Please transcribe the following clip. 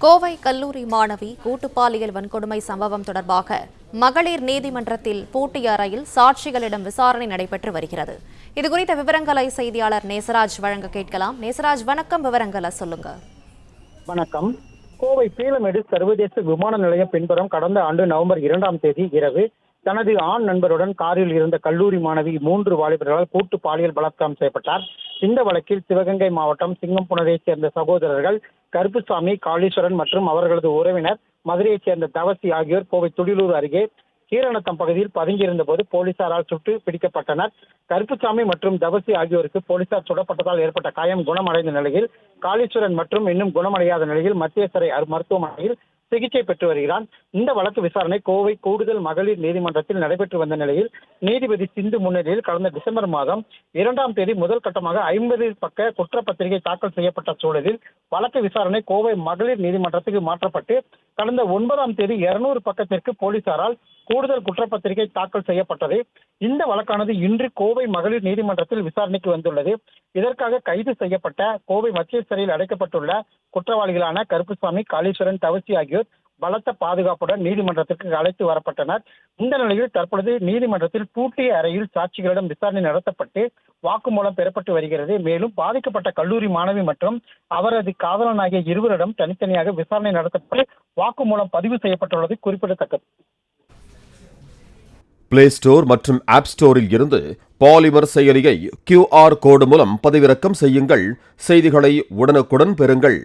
கோவை கல்லூரி மாணவி கூட்டு பாலியல் வன்கொடுமை சம்பவம் தொடர்பாக மகளிர் நீதிமன்றத்தில் பூட்டிய அறையில் சாட்சிகளிடம் விசாரணை நடைபெற்று வருகிறது. இதுகுறித்த விவரங்களை செய்தியாளர் நேசராஜ் வழங்க கேட்கலாம். நேசராஜ், வணக்கம். விவரங்களை சொல்லுங்க. வணக்கம். கோவை பீளமேடு சர்வதேச விமான நிலையம் பின்புறம் கடந்த ஆண்டு நவம்பர் 2ஆம் தேதி இரவு தனது ஆண் நண்பருடன் காரில் இருந்த கல்லூரி மாணவி 3 வாலிபர்களால் கூட்டு பாலியல் பலாத்காரம் செய்யப்பட்டார். இந்த வழக்கில் சிவகங்கை மாவட்டம் சிங்கம்புணரைச் சேர்ந்த சகோதரர்கள் கருப்புசாமி, காளீஸ்வரன் மற்றும் அவர்களது உறவினர் மதுரையைச் சேர்ந்த தவசி ஆகியோர் கோவை துடிலூர் அருகே கீரநத்தம் பகுதியில் பதுங்கியிருந்த போது போலீசாரால் சுட்டு பிடிக்கப்பட்டனர். கருப்புசாமி மற்றும் தவசி ஆகியோருக்கு போலீசார் சுடப்பட்டதால் ஏற்பட்ட காயம் குணமடைந்த நிலையில் காளீஸ்வரன் மற்றும் இன்னும் குணமடையாத நிலையில் மத்திய சிறை மருத்துவமனையில் சிகிச்சை பெற்று வருகிறான். இந்த வழக்கு விசாரணை கோவை கூடுதல் மகளிர் நீதிமன்றத்தில் நடைபெற்று வந்த நிலையில் நீதிபதி சிந்து முன்னிலையில் கடந்த டிசம்பர் மாதம் 2ஆம் தேதி முதல் கட்டமாக 50 பக்க குற்றப்பத்திரிகை தாக்கல் செய்யப்பட்ட சூழலில் வழக்கு விசாரணை கோவை மகளிர் நீதிமன்றத்துக்கு மாற்றப்பட்டு கடந்த 9ஆம் தேதி 200 பக்கத்திற்கு போலீசாரால் கூடுதல் குற்றப்பத்திரிகை தாக்கல் செய்யப்பட்டது. இந்த வழக்கானது இன்று கோவை மகளிர் நீதிமன்றத்தில் விசாரணைக்கு வந்துள்ளது. இதற்காக கைது செய்யப்பட்ட கோவை மத்திய சிறையில் அடைக்கப்பட்டுள்ள குற்றவாளிகளான கருப்புசாமி, காளீஸ்வரன், தவசி ஆகியோர் பலத்த பாதுகாப்புடன் நீதிமன்றத்திற்கு அழைத்து வரப்பட்டனர். இந்த நிலையில் தற்பொழுது நீதிமன்றத்தில் பூட்டிய அறையில் சாட்சிகளிடம் விசாரணை நடத்தப்பட்டு வாக்குமூலம் பெறப்பட்டு வருகிறது. மேலும் பாதிக்கப்பட்ட கல்லூரி மாணவி மற்றும் அவரது காதலன் ஆகிய இருவரிடம் தனித்தனியாக விசாரணை நடத்தப்பட்டு வாக்குமூலம் பதிவு செய்யப்பட்டுள்ளது குறிப்பிடத்தக்கது. பிளே ஸ்டோர் மற்றும் ஆப் ஸ்டோரில் இருந்து பாலிமர் செயலியை QR கோடு மூலம் பதிவிறக்கம் செய்யுங்கள். செய்திகளை உடனுக்குடன் பெறுங்கள்.